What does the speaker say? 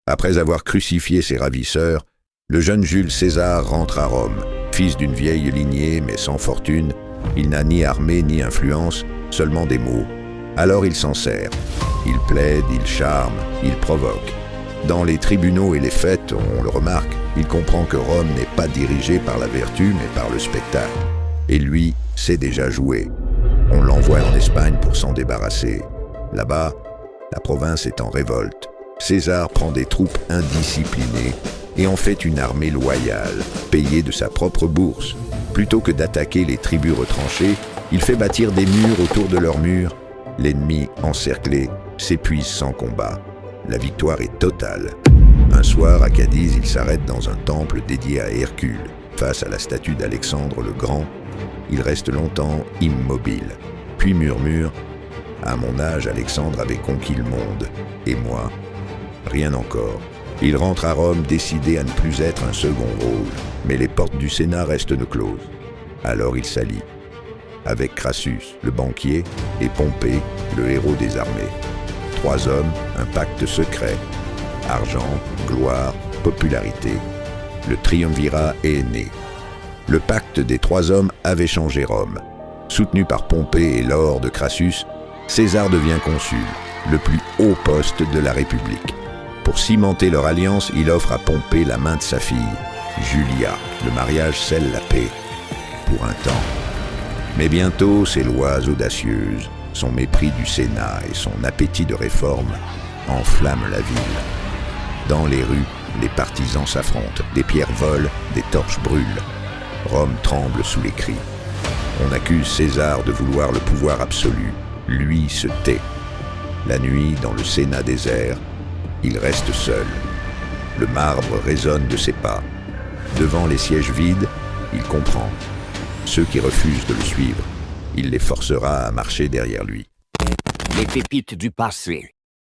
Après avoir crucifié ses ravisseurs, le jeune Jules César rentre à Rome. Fils d'une vieille lignée mais sans fortune, il n'a ni armée ni influence, seulement des mots. Alors il s'en sert. Il plaide, il charme, il provoque. Dans les tribunaux et les fêtes, on le remarque, il comprend que Rome n'est pas dirigée par la vertu mais par le spectacle. Et lui sait déjà jouer. On l'envoie en Espagne pour s'en débarrasser. Là-bas, la province est en révolte. César prend des troupes indisciplinées et en fait une armée loyale, payée de sa propre bourse. Plutôt que d'attaquer les tribus retranchées, il fait bâtir des murs autour de leurs murs. L'ennemi, encerclé, s'épuise sans combat. La victoire est totale. Un soir, à Cadiz, il s'arrête dans un temple dédié à Hercule. Face à la statue d'Alexandre le Grand, il reste longtemps immobile. Puis murmure « À mon âge, Alexandre avait conquis le monde. Et moi, rien encore. » Il rentre à Rome décidé à ne plus être un second rôle. Mais les portes du Sénat restent closes. Alors il s'allie avec Crassus, le banquier, et Pompée, le héros des armées. 3 hommes, un pacte secret. Argent, gloire, popularité. Le triumvirat est né. Le pacte des 3 hommes avait changé Rome. Soutenu par Pompée et l'or de Crassus, César devient consul, le plus haut poste de la République. Pour cimenter leur alliance, il offre à Pompée la main de sa fille, Julia. Le mariage scelle la paix, pour un temps. Mais bientôt, ses lois audacieuses, son mépris du Sénat et son appétit de réforme enflamment la ville. Dans les rues, les partisans s'affrontent, des pierres volent, des torches brûlent. Rome tremble sous les cris. On accuse César de vouloir le pouvoir absolu. Lui se tait. La nuit, dans le Sénat désert, il reste seul. Le marbre résonne de ses pas. Devant les sièges vides, il comprend. Ceux qui refusent de le suivre, il les forcera à marcher derrière lui. Les pépites du passé.